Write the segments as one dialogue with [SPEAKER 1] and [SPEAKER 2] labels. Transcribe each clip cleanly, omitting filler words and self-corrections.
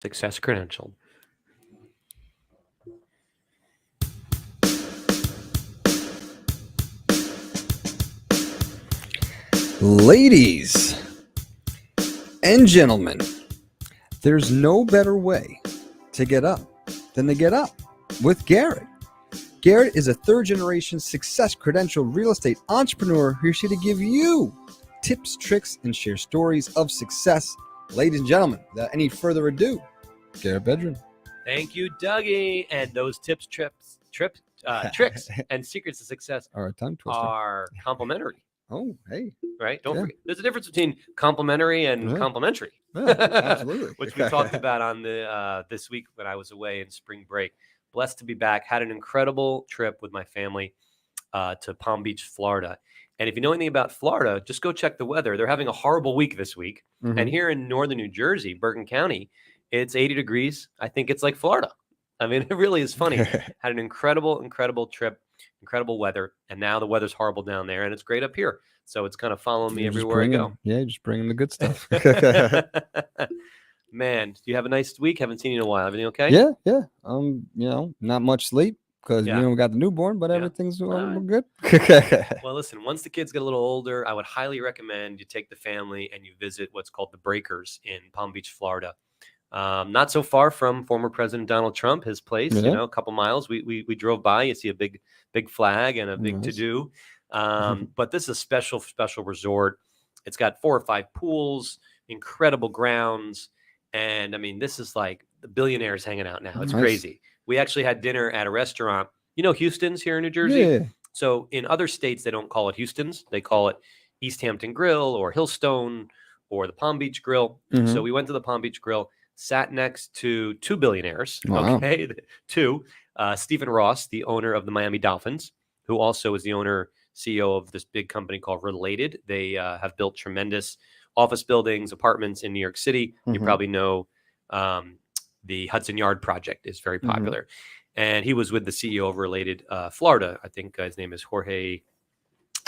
[SPEAKER 1] Success credentialed.
[SPEAKER 2] Ladies and gentlemen, there's no better way to get up than to get up with Garret. Garret is a third-generation success credentialed real estate entrepreneur who's here to give you tips, tricks, and share stories of success. Ladies and gentlemen, without any further ado, Garret Bedrin.
[SPEAKER 1] Thank you, Dougie. And those tips, tricks, and secrets of success
[SPEAKER 2] All right, tongue twister.
[SPEAKER 1] are complimentary.
[SPEAKER 2] Oh, hey.
[SPEAKER 1] Right? Don't
[SPEAKER 2] Yeah.
[SPEAKER 1] forget. There's a difference between complimentary and
[SPEAKER 2] Yeah.
[SPEAKER 1] complimentary.
[SPEAKER 2] Yeah, absolutely.
[SPEAKER 1] Which we talked about on the this week when I was away in spring break. Blessed to be back. Had an incredible trip with my family to Palm Beach, Florida. And if you know anything about Florida, just go check the weather. They're having a horrible week this week.
[SPEAKER 2] Mhm.
[SPEAKER 1] And here in northern New Jersey, Bergen County, it's 80 degrees. I think it's like Florida. I mean, it really is funny. Had an incredible trip, incredible weather. And now the weather's horrible down there and it's great up here. So it's kind of following me everywhere I go.
[SPEAKER 2] Yeah, just bringing the good stuff.
[SPEAKER 1] Man, do you have a nice week? Haven't seen you in a while. Everything okay?
[SPEAKER 2] Yeah. Not much sleep because
[SPEAKER 1] Yeah.
[SPEAKER 2] we got the newborn, but
[SPEAKER 1] Yeah.
[SPEAKER 2] everything's
[SPEAKER 1] All right.
[SPEAKER 2] good.
[SPEAKER 1] Well, listen, once the kids get a little older, I would highly recommend you take the family and you visit what's called the Breakers in Palm Beach, Florida. Not so far from former President Donald Trump, his place,
[SPEAKER 2] Yeah.
[SPEAKER 1] a couple miles. We drove by, you see a big flag and a big
[SPEAKER 2] Nice.
[SPEAKER 1] to-do. But this is a special resort. It's got 4 or 5 pools, incredible grounds. And I mean, this is like the billionaires hanging out now. It's
[SPEAKER 2] Nice.
[SPEAKER 1] crazy. We actually had dinner at a restaurant. You know, Houston's here in New Jersey.
[SPEAKER 2] Yeah.
[SPEAKER 1] So in other states, they don't call it Houston's. They call it East Hampton Grill or Hillstone or the Palm Beach Grill.
[SPEAKER 2] Mhm.
[SPEAKER 1] So we went to the Palm Beach Grill, sat next to 2 billionaires.
[SPEAKER 2] Wow.
[SPEAKER 1] Okay. 2, Stephen Ross, the owner of the Miami Dolphins, who also is the owner, CEO of this big company called Related. They have built tremendous office buildings, apartments in New York City. You
[SPEAKER 2] Mhm.
[SPEAKER 1] probably know the Hudson Yard project is very
[SPEAKER 2] Mhm.
[SPEAKER 1] popular. And he was with the CEO of Related Florida. I think his name is Jorge.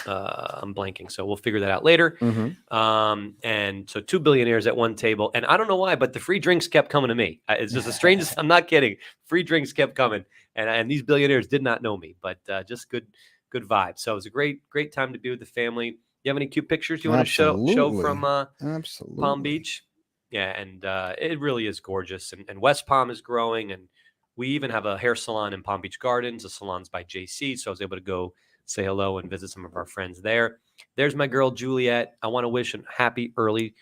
[SPEAKER 1] I'm blanking, so we'll figure that out later.
[SPEAKER 2] Mhm.
[SPEAKER 1] And so 2 billionaires at one table, and I don't know why, but the free drinks kept coming to me. It's just the strangest. I'm not kidding. Free drinks kept coming, and these billionaires did not know me, but just good vibe. So it was a great time to be with the family. You have any cute pictures you want to show
[SPEAKER 2] Absolutely.
[SPEAKER 1] from
[SPEAKER 2] Absolutely.
[SPEAKER 1] Palm Beach? Yeah, and it really is gorgeous. And West Palm is growing, and we even have a hair salon in Palm Beach Gardens. The salon's by JC, so I was able to go say hello and visit some of our friends there. There's my girl Juliet. I want to wish a happy early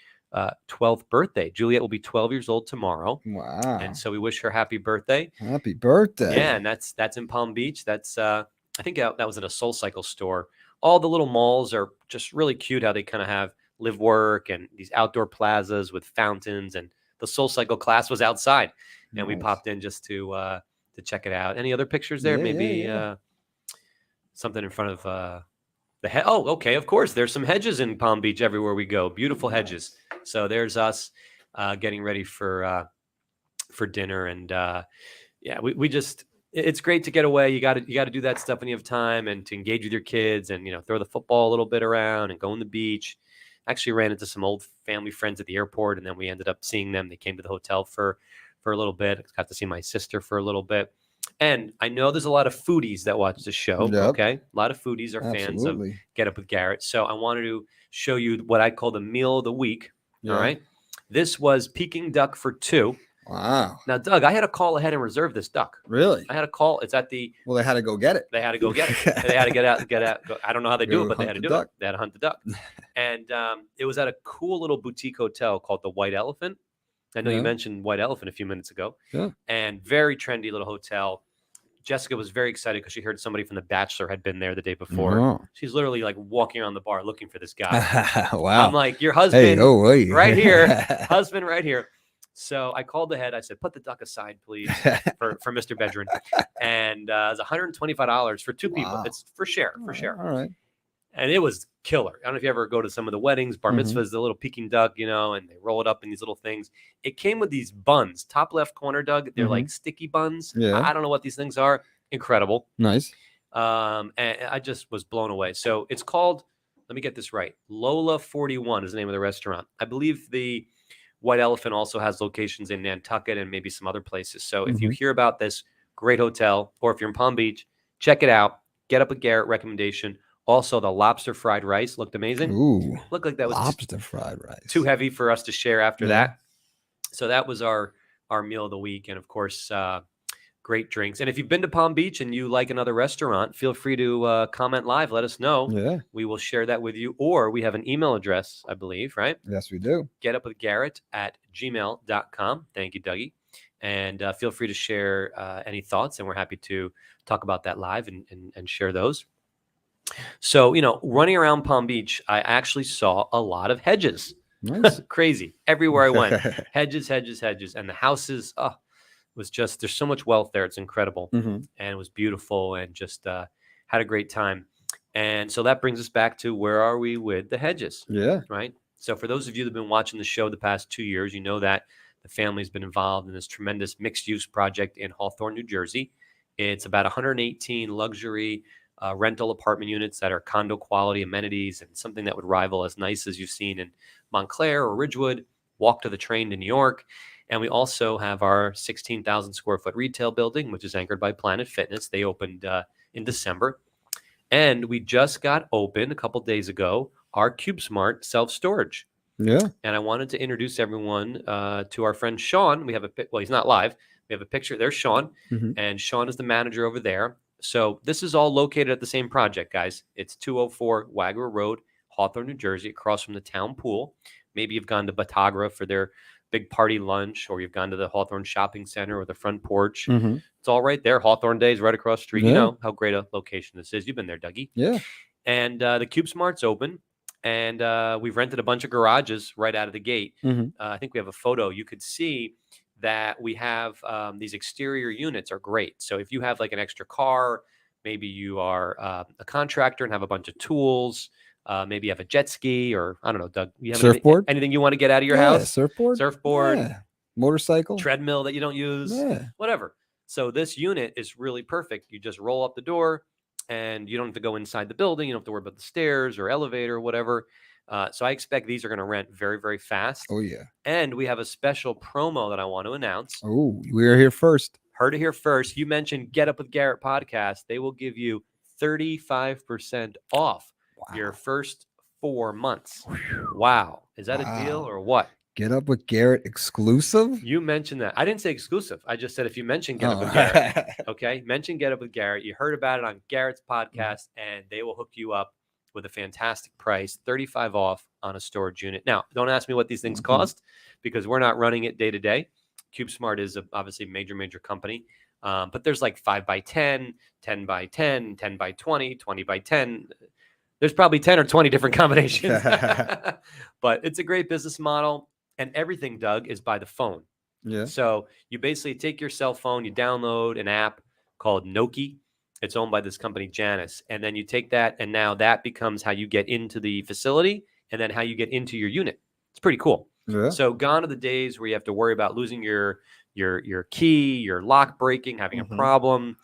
[SPEAKER 1] 12th birthday. Juliet will be 12 years old tomorrow,
[SPEAKER 2] Wow.
[SPEAKER 1] and so we wish her happy birthday.
[SPEAKER 2] Happy birthday.
[SPEAKER 1] Yeah, and that's in Palm Beach. That's I think that was at a Soul Cycle store. All the little malls are just really cute. How they kind of have live work and these outdoor plazas with fountains. And the Soul Cycle class was outside, and we
[SPEAKER 2] Nice.
[SPEAKER 1] popped in just to check it out. Any other pictures there?
[SPEAKER 2] Yeah,
[SPEAKER 1] Maybe
[SPEAKER 2] yeah.
[SPEAKER 1] something in front of the oh, okay, of course. There's some hedges in Palm Beach everywhere we go. Beautiful hedges. So there's us getting ready for dinner, and yeah, we just it's great to get away. You got to do that stuff when you have time and to engage with your kids and throw the football a little bit around and go on the beach. Actually ran into some old family friends at the airport, and then we ended up seeing them. They came to the hotel for a little bit. Got to see my sister for a little bit. And I know there's a lot of foodies that watch the show.
[SPEAKER 2] Yep.
[SPEAKER 1] Okay. A lot of foodies are fans of
[SPEAKER 2] Absolutely.
[SPEAKER 1] Get Up with Garret. So I wanted to show you what I call the meal of the week.
[SPEAKER 2] Yeah.
[SPEAKER 1] All right. This was Peking duck for 2.
[SPEAKER 2] Wow.
[SPEAKER 1] Now, Doug, I had to call ahead and reserve this duck.
[SPEAKER 2] Really?
[SPEAKER 1] I had to call. It's at the.
[SPEAKER 2] Well, they had to go get it.
[SPEAKER 1] They had to go get it. They had to get out. Go, I don't know how they do
[SPEAKER 2] Go
[SPEAKER 1] it, but they had
[SPEAKER 2] hunt
[SPEAKER 1] to
[SPEAKER 2] the
[SPEAKER 1] do
[SPEAKER 2] duck.
[SPEAKER 1] it. They had to hunt the duck. And it was at a cool little boutique hotel called the White Elephant. I know
[SPEAKER 2] Yeah.
[SPEAKER 1] you mentioned White Elephant a few minutes ago.
[SPEAKER 2] Yeah.
[SPEAKER 1] And very trendy little hotel. Jessica was very excited because she heard somebody from The Bachelor had been there the day before.
[SPEAKER 2] Oh.
[SPEAKER 1] She's literally like walking around the bar looking for this guy.
[SPEAKER 2] Wow.
[SPEAKER 1] I'm like, your husband
[SPEAKER 2] Hey.
[SPEAKER 1] right here. Husband right here. So I called ahead. I said, put the duck aside, please, for Mr. Bedrin. And it was $125 for 2 people.
[SPEAKER 2] Wow.
[SPEAKER 1] It's for share.
[SPEAKER 2] All right.
[SPEAKER 1] And it was killer. I don't know if you ever go to some of the weddings, bar
[SPEAKER 2] Mhm.
[SPEAKER 1] mitzvahs, the little Peking duck, and they roll it up in these little things. It came with these buns, top left corner, Doug. They're like sticky buns.
[SPEAKER 2] Yeah.
[SPEAKER 1] I don't know what these things are. Incredible.
[SPEAKER 2] Nice.
[SPEAKER 1] And I just was blown away. So it's called, let me get this right. Lola 41 is the name of the restaurant. I believe the White Elephant also has locations in Nantucket and maybe some other places. So if you
[SPEAKER 2] Mhm.
[SPEAKER 1] hear about this great hotel, or if you're in Palm Beach, check it out. Get Up with Garret recommendation. Also, the lobster fried rice looked amazing.
[SPEAKER 2] Ooh,
[SPEAKER 1] Looked like that was
[SPEAKER 2] lobster fried rice.
[SPEAKER 1] too heavy for us to share after
[SPEAKER 2] Yeah.
[SPEAKER 1] that. So that was our meal of the week, and of course, great drinks. And if you've been to Palm Beach and you like another restaurant, feel free to comment live. Let us know.
[SPEAKER 2] Yeah.
[SPEAKER 1] We will share that with you. Or we have an email address, I believe, right?
[SPEAKER 2] Yes, we do.
[SPEAKER 1] getupwithgarret@gmail.com. Thank you, Dougie. And feel free to share any thoughts, and we're happy to talk about that live and share those. So, running around Palm Beach, I actually saw a lot of hedges.
[SPEAKER 2] Nice.
[SPEAKER 1] Crazy. Everywhere I went, hedges, hedges, hedges. And the houses, was just, there's so much wealth there. It's incredible.
[SPEAKER 2] Mhm.
[SPEAKER 1] And it was beautiful, and just had a great time. And so that brings us back to, where are we with the hedges,
[SPEAKER 2] Yeah.
[SPEAKER 1] right? So for those of you that have been watching the show the past 2 years, you know that the family's been involved in this tremendous mixed-use project in Hawthorne, New Jersey. It's about 118 luxury rental apartment units that are condo quality amenities, and something that would rival as nice as you've seen in Montclair or Ridgewood. Walk to the train to New York. And we also have our 16,000 square foot retail building, which is anchored by Planet Fitness. They opened in December. And we just got open a couple days ago, our CubeSmart self-storage.
[SPEAKER 2] Yeah.
[SPEAKER 1] And I wanted to introduce everyone to our friend Sean. We have well, he's not live. We have a picture. There's Sean.
[SPEAKER 2] Mhm.
[SPEAKER 1] And Sean is the manager over there. So this is all located at the same project, guys. It's 204 Wagner Road, Hawthorne, New Jersey, across from the town pool. Maybe you've gone to Batagra for their big party lunch, or you've gone to the Hawthorne Shopping Center or the front porch.
[SPEAKER 2] Mhm.
[SPEAKER 1] It's all right there. Hawthorne Days right across the street. You
[SPEAKER 2] Yeah.
[SPEAKER 1] know how great a location this is. You've been there, Dougie.
[SPEAKER 2] Yeah.
[SPEAKER 1] And the CubeSmart's open, and we've rented a bunch of garages right out of the gate.
[SPEAKER 2] Mhm.
[SPEAKER 1] I think we have a photo. You could see that we have these exterior units are great. So if you have like an extra car, maybe you are a contractor and have a bunch of tools, maybe you have a jet ski, or I don't know, Doug, you have
[SPEAKER 2] Surfboard?
[SPEAKER 1] anything you want to get out of your
[SPEAKER 2] Yeah,
[SPEAKER 1] house?
[SPEAKER 2] surfboard.
[SPEAKER 1] Surfboard,
[SPEAKER 2] Motorcycle.
[SPEAKER 1] treadmill that you don't use,
[SPEAKER 2] Yeah.
[SPEAKER 1] whatever. So this unit is really perfect. You just roll up the door, and you don't have to go inside the building. You don't have to worry about the stairs or elevator or whatever. So I expect these are going to rent very, very fast.
[SPEAKER 2] Oh yeah.
[SPEAKER 1] And we have a special promo that I want to announce.
[SPEAKER 2] Oh, we are here first.
[SPEAKER 1] Heard it here first. You mentioned Get Up with Garret podcast. They will give you 35% off your first 4 months. Wow. Is that a deal
[SPEAKER 2] Wow.
[SPEAKER 1] or what?
[SPEAKER 2] Get Up with Garret exclusive.
[SPEAKER 1] You mentioned that. I didn't say exclusive. I just said if you mention Get Up with
[SPEAKER 2] Oh.
[SPEAKER 1] Garret, okay? Mention Get Up with Garret. You heard about it on Garrett's podcast, and they will hook you up with a fantastic price, 35 off on a storage unit. Now, don't ask me what these things
[SPEAKER 2] Mhm.
[SPEAKER 1] cost, because we're not running it day to day. CubeSmart is obviously a major company, but there's like 5 by 10, 10 by 10, 10 by 20, 20 by 10. There's probably 10 or 20 different combinations, but it's a great business model. And everything, Doug, is by the phone.
[SPEAKER 2] Yeah.
[SPEAKER 1] So you basically take your cell phone, you download an app called Noki. It's owned by this company, Janus. And then you take that, and now that becomes how you get into the facility, and then how you get into your unit. It's pretty cool.
[SPEAKER 2] Yeah.
[SPEAKER 1] So gone are the days where you have to worry about losing your key, your lock breaking, having
[SPEAKER 2] Mhm.
[SPEAKER 1] a problem.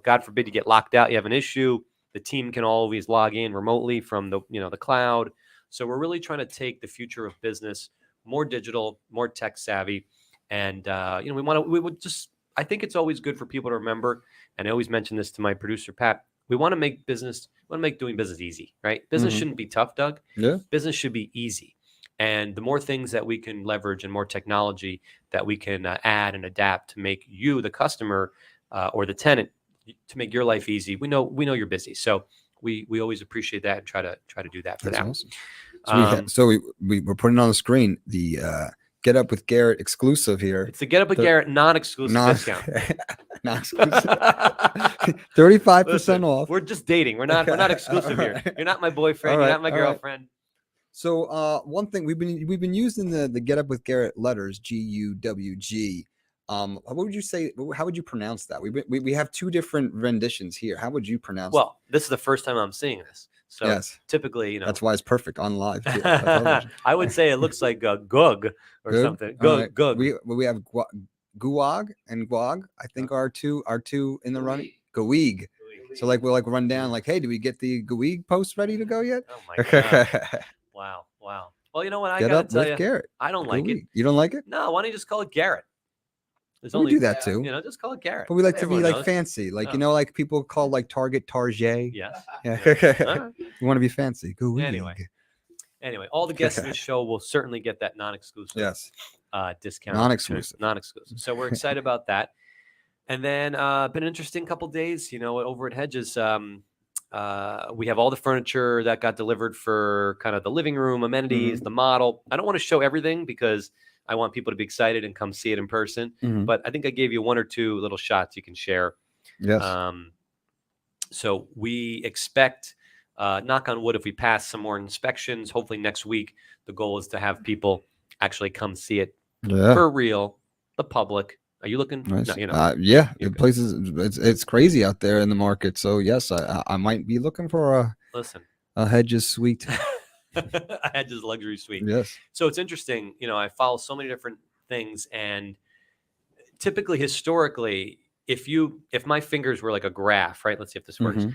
[SPEAKER 1] God forbid you get locked out, you have an issue. The team can always log in remotely from the cloud. So we're really trying to take the future of business more digital, more tech savvy. And, I think it's always good for people to remember. And I always mention this to my producer, Pat. We want to make doing business easy, right? Business
[SPEAKER 2] Mhm.
[SPEAKER 1] shouldn't be tough, Doug.
[SPEAKER 2] Yeah.
[SPEAKER 1] Business should be easy. And the more things that we can leverage and more technology that we can add and adapt to make you, the customer or the tenant, to make your life easy. We know you're busy. So we always appreciate that and try to do that for
[SPEAKER 2] That's
[SPEAKER 1] them.
[SPEAKER 2] awesome. So we're putting on the screen the Get Up with Garret exclusive here.
[SPEAKER 1] It's the Get Up with Garret non-exclusive discount.
[SPEAKER 2] Non-exclusive. 35%
[SPEAKER 1] Listen,
[SPEAKER 2] off.
[SPEAKER 1] we're just dating. We're not exclusive here. You're not my boyfriend.
[SPEAKER 2] All
[SPEAKER 1] You're
[SPEAKER 2] right,
[SPEAKER 1] not my
[SPEAKER 2] all right.
[SPEAKER 1] girlfriend.
[SPEAKER 2] So one thing we've been using the Get Up with Garret letters, GUWG. What would you say? How would you pronounce that? We have two different renditions here. How would you pronounce?
[SPEAKER 1] Well, this is the first time I'm seeing this. So
[SPEAKER 2] yes,
[SPEAKER 1] typically,
[SPEAKER 2] that's why it's perfect on live. television.
[SPEAKER 1] I would say it looks like a gug or
[SPEAKER 2] Good?
[SPEAKER 1] something.
[SPEAKER 2] All
[SPEAKER 1] Gug,
[SPEAKER 2] right.
[SPEAKER 1] gug.
[SPEAKER 2] We have Guag and Guag. I think are two in the running. Guig. So we'll run down hey, do we get the Guig post ready to go yet?
[SPEAKER 1] Oh my god! Wow. Well, you know what? I
[SPEAKER 2] Get
[SPEAKER 1] got to
[SPEAKER 2] up
[SPEAKER 1] tell
[SPEAKER 2] with
[SPEAKER 1] you,
[SPEAKER 2] Garrett.
[SPEAKER 1] I don't
[SPEAKER 2] Good
[SPEAKER 1] like it.
[SPEAKER 2] week. You don't like it?
[SPEAKER 1] No, why don't you just call it Garrett? There's
[SPEAKER 2] We
[SPEAKER 1] only,
[SPEAKER 2] do that too.
[SPEAKER 1] just call it Garrett.
[SPEAKER 2] But we like to be
[SPEAKER 1] Everyone
[SPEAKER 2] like
[SPEAKER 1] knows.
[SPEAKER 2] fancy, like
[SPEAKER 1] No.
[SPEAKER 2] like people call like Target Target.
[SPEAKER 1] Yes.
[SPEAKER 2] Yeah.
[SPEAKER 1] All right.
[SPEAKER 2] You want to be fancy. Go
[SPEAKER 1] Anyway, all the guests of the show will certainly get that non-exclusive
[SPEAKER 2] Yes.
[SPEAKER 1] discount.
[SPEAKER 2] Non-exclusive.
[SPEAKER 1] Non-exclusive. So we're excited about that. And then been an interesting couple days, over at Hedges. We have all the furniture that got delivered for kind of the living room amenities, the model. I don't want to show everything because I want people to be excited and come see it in person. But I think I gave you one or two little shots you can share.
[SPEAKER 2] Yes.
[SPEAKER 1] So we expect, knock on wood, if we pass some more inspections, hopefully next week, the goal is to have people actually come see it for real, the public. Are you looking?
[SPEAKER 2] Nice.
[SPEAKER 1] No,
[SPEAKER 2] yeah, the places it's crazy out there in the market. So yes, I might be looking for a Hedges suite.
[SPEAKER 1] A Hedges luxury suite.
[SPEAKER 2] Yes.
[SPEAKER 1] So it's interesting. I follow so many different things, and typically, historically, if my fingers were like a graph, right? Let's see if this works.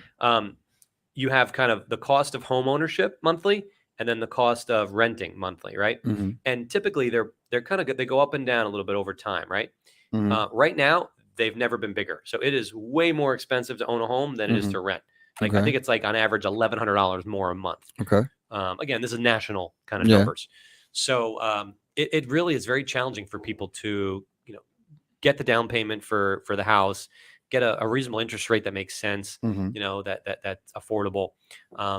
[SPEAKER 1] You have kind of the cost of home ownership monthly, and then the cost of renting monthly, right? And typically, they're kind of good. They go up and down a little bit over time, right? Right now, they've never been bigger. So it is way more expensive to own a home than it is to rent. Like I think it's like on average $1,100 more a month.
[SPEAKER 2] Okay.
[SPEAKER 1] Again, this is national kind of numbers. So it really is very challenging for people to get the down payment for the house, get a reasonable interest rate that makes sense. That's affordable.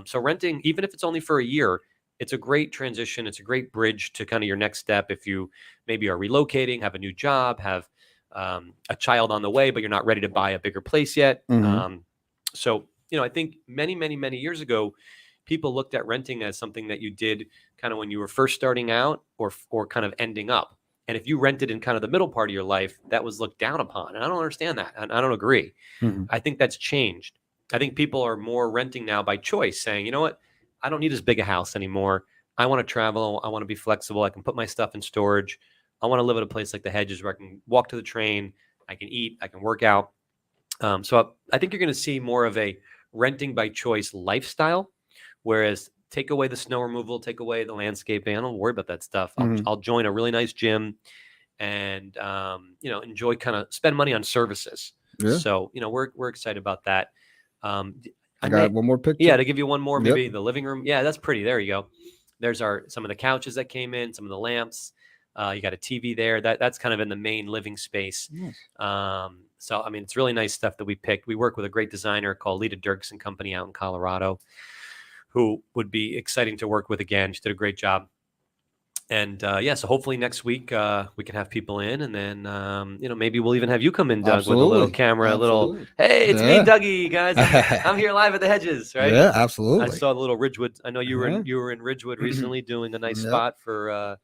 [SPEAKER 1] So renting, even if it's only for a year, it's a great transition. It's a great bridge to kind of your next step. If you maybe are relocating, have a new job, have a child on the way, but you're not ready to buy a bigger place yet. So, I think many years ago, people looked at renting as something that you did kind of when you were first starting out or kind of ending up. And if you rented in kind of the middle part of your life, that was looked down upon. And I don't understand that. And I don't agree. I think that's changed. I think people are more renting now by choice, saying, you know what? I don't need as big a house anymore. I want to travel. I want to be flexible. I can put my stuff in storage. I want to live at a place like the Hedges where I can walk to the train. I can eat. I can work out. So I think you're going to see more of a renting by choice lifestyle, whereas take away the snow removal, take away the landscaping. I don't worry about that stuff. I'll join a really nice gym and, enjoy kind of spend money on services. Yeah. So, we're excited about that.
[SPEAKER 2] I got one more picture.
[SPEAKER 1] Yeah, to give you one more, maybe the living room. Yeah, that's pretty. There you go. There's some of the couches that came in, some of the lamps. You got a TV there. That's kind of in the main living space. Nice. So, I mean, it's really nice stuff that we picked. We work with a great designer called Lita Dirks and Company out in Colorado, who would be exciting to work with again. She did a great job. And so hopefully next week we can have people in, and then maybe we'll even have you come in, Doug, with a little camera, hey, it's me, Dougie, guys. I'm here live at the Hedges, right?
[SPEAKER 2] Yeah, absolutely.
[SPEAKER 1] I saw the little Ridgewood. I know you were in Ridgewood recently doing a nice spot for.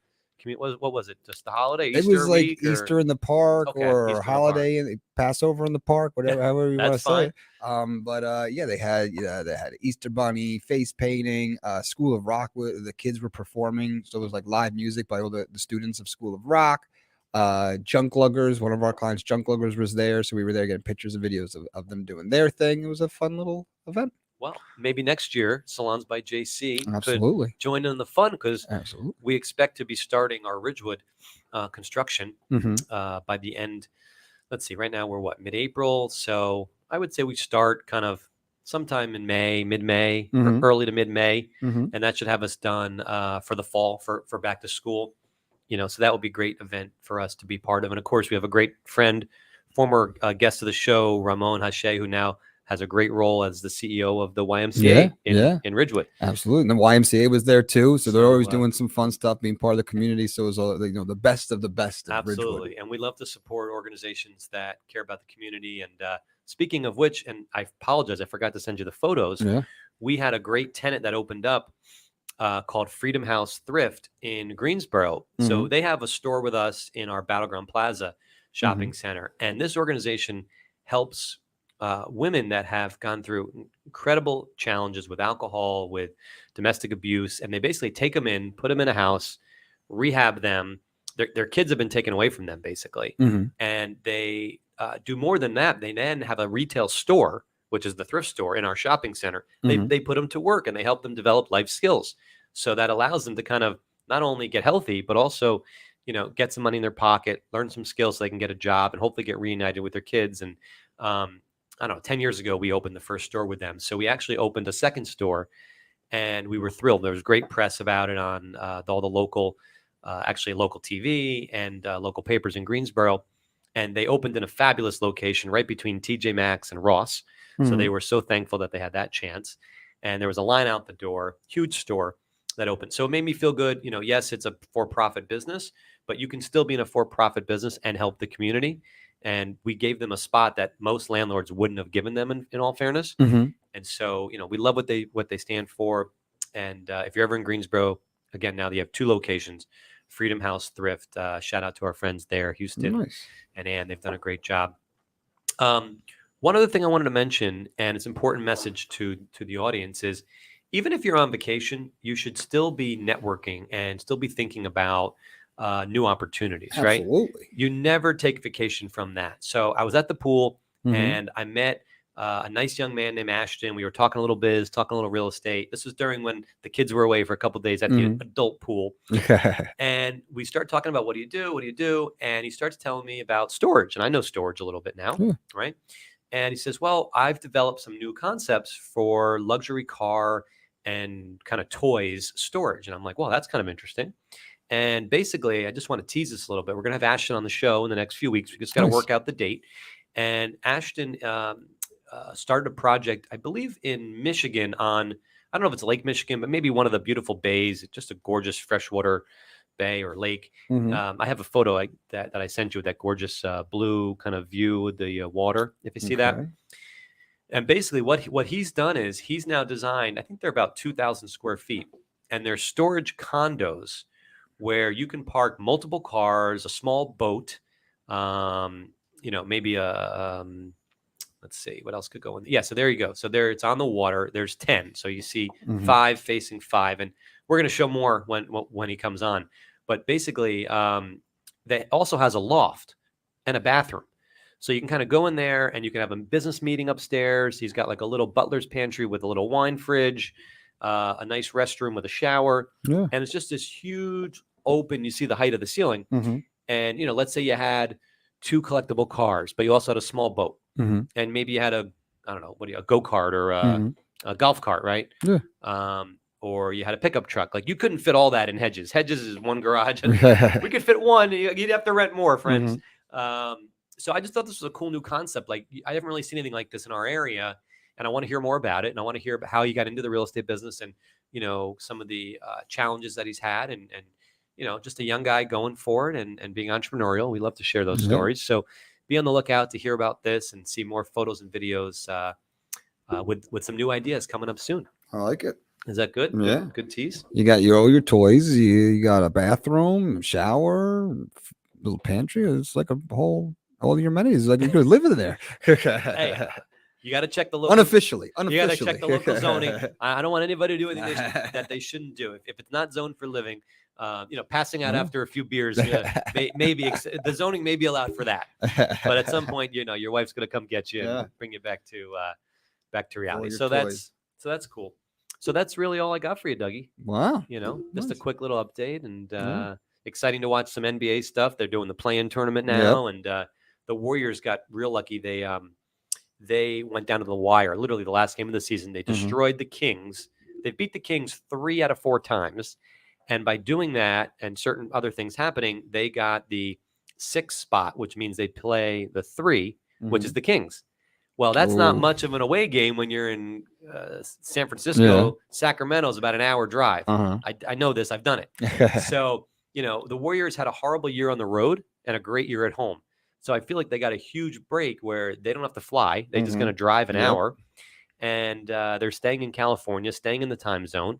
[SPEAKER 1] What was it? Just the holiday?
[SPEAKER 2] Easter it was like week, Easter in the park, or Easter holiday and Passover in the park, however you want to say it. They had Easter bunny, face painting, School of Rock. The kids were performing, so it was like live music by all the students of School of Rock. Junk Luggers, one of our clients, Junk Luggers, was there, so we were there getting pictures and videos of them doing their thing. It was a fun little event. Well,
[SPEAKER 1] maybe next year, Salons by JC
[SPEAKER 2] absolutely
[SPEAKER 1] could join in the fun, because we expect to be starting our Ridgewood construction by the end. Let's see, right now we're mid-April. So I would say we start kind of sometime in May, mid-May, early to mid-May. And that should have us done for the fall for back to school. So that would be a great event for us to be part of. And of course, we have a great friend, former guest of the show, Ramon Hache, who now has a great role as the CEO of the YMCA in Ridgewood.
[SPEAKER 2] Absolutely. And the YMCA was there too. So they're always doing some fun stuff, being part of the community. So it was all, the best of the best of
[SPEAKER 1] absolutely.
[SPEAKER 2] Ridgewood.
[SPEAKER 1] And we love to support organizations that care about the community. And speaking of which, and I apologize, I forgot to send you the photos. Yeah. We had a great tenant that opened up called Freedom House Thrift in Greensboro. So they have a store with us in our Battleground Plaza shopping center. And this organization helps women that have gone through incredible challenges with alcohol, with domestic abuse, and they basically take them in, put them in a house, rehab them. Their kids have been taken away from them, basically. And they do more than that. They then have a retail store, which is the thrift store in our shopping center. They put them to work, and they help them develop life skills. So that allows them to kind of not only get healthy, but also, get some money in their pocket, learn some skills so they can get a job and hopefully get reunited with their kids. And I don't know, 10 years ago, we opened the first store with them. So we actually opened a second store and we were thrilled. There was great press about it on all the local, actually local TV and local papers in Greensboro. And they opened in a fabulous location right between TJ Maxx and Ross. So they were so thankful that they had that chance. And there was a line out the door, huge store that opened. So it made me feel good. Yes, it's a for-profit business, but you can still be in a for-profit business and help the community. And we gave them a spot that most landlords wouldn't have given them in all fairness. And so, we love what they stand for. And if you're ever in Greensboro, again, now they have 2 locations, Freedom House Thrift. Shout out to our friends there, Houston and Ann. They've done a great job. One other thing I wanted to mention, and it's an important message to the audience, is even if you're on vacation, you should still be networking and still be thinking about new opportunities, right?
[SPEAKER 2] Absolutely.
[SPEAKER 1] You never take vacation from that. So I was at the pool and I met a nice young man named Ashton. We were talking a little biz, talking a little real estate. This was during when the kids were away for a couple of days at the adult pool. And we start talking about what do you do? What do you do? And he starts telling me about storage. And I know storage a little bit now, right? And he says, well, I've developed some new concepts for luxury car and kind of toys storage. And I'm like, well, that's kind of interesting. And basically, I just want to tease this a little bit. We're going to have Ashton on the show in the next few weeks. We just got to work out the date. And Ashton started a project, I believe, in Michigan on, I don't know if it's Lake Michigan, but maybe one of the beautiful bays, just a gorgeous freshwater bay or lake. I have a photo that I sent you with that gorgeous blue kind of view with the water, if you see that. And basically what he's done is he's now designed, I think they're about 2,000 square feet, and they're storage condos where you can park multiple cars, a small boat, maybe let's see, what else could go in? Yeah, so there you go. So there, it's on the water. There's 10. So you see 5 facing 5. And we're going to show more when he comes on. But basically, that also has a loft and a bathroom. So you can kind of go in there and you can have a business meeting upstairs. He's got like a little butler's pantry with a little wine fridge, a nice restroom with a shower. And it's just this huge open, you see the height of the ceiling. And, let's say you had 2 collectible cars, but you also had a small boat. And maybe you had a go-kart or a golf cart, right? Or you had a pickup truck. Like you couldn't fit all that in Hedges. Hedges is one garage. And we could fit one. You'd have to rent more, friends. So I just thought this was a cool new concept. Like I haven't really seen anything like this in our area. And I want to hear more about it. And I want to hear about how you got into the real estate business and, some of the challenges that he's had and just a young guy going for it and being entrepreneurial. We love to share those stories. So be on the lookout to hear about this and see more photos and videos with some new ideas coming up soon.
[SPEAKER 2] I like it.
[SPEAKER 1] Is that good?
[SPEAKER 2] Yeah.
[SPEAKER 1] Good tease.
[SPEAKER 2] You got all your toys. You got a bathroom, shower, little pantry. It's like all of your amenities. Like you could live in there.
[SPEAKER 1] Hey, you got to check the local.
[SPEAKER 2] Unofficially.
[SPEAKER 1] You got to check the local zoning. I don't want anybody to do anything that they shouldn't do. If it's not zoned for living, passing out after a few beers, maybe the zoning may be allowed for that. But at some point, your wife's going to come get you and bring you back to reality. So that's cool. So that's really all I got for you, Dougie.
[SPEAKER 2] Wow.
[SPEAKER 1] Just a quick little update and exciting to watch some NBA stuff. They're doing the play-in tournament now, and the Warriors got real lucky. They went down to the wire. Literally, the last game of the season, they destroyed the Kings. They beat the Kings 3 out of 4 times. And by doing that and certain other things happening, they got the 6th spot, which means they play the 3, which is the Kings. Well, that's not much of an away game when you're in San Francisco.
[SPEAKER 2] Yeah.
[SPEAKER 1] Sacramento is about an hour drive. I know this. I've done it. So, the Warriors had a horrible year on the road and a great year at home. So I feel like they got a huge break where they don't have to fly. They're just going to drive an hour. And they're staying in California, staying in the time zone.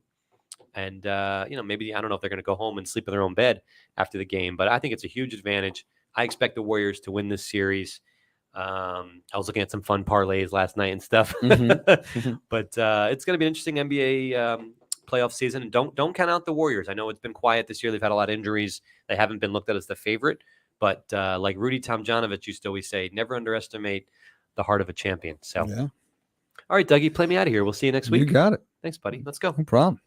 [SPEAKER 1] And, maybe I don't know if they're going to go home and sleep in their own bed after the game. But I think it's a huge advantage. I expect the Warriors to win this series. I was looking at some fun parlays last night and stuff. But it's going to be an interesting NBA playoff season. And don't count out the Warriors. I know it's been quiet this year. They've had a lot of injuries. They haven't been looked at as the favorite. But like Rudy Tomjanovich used to always say, never underestimate the heart of a champion. So, all right, Dougie, play me out of here. We'll see you next week.
[SPEAKER 2] You got it.
[SPEAKER 1] Thanks, buddy. Let's go.
[SPEAKER 2] No problem.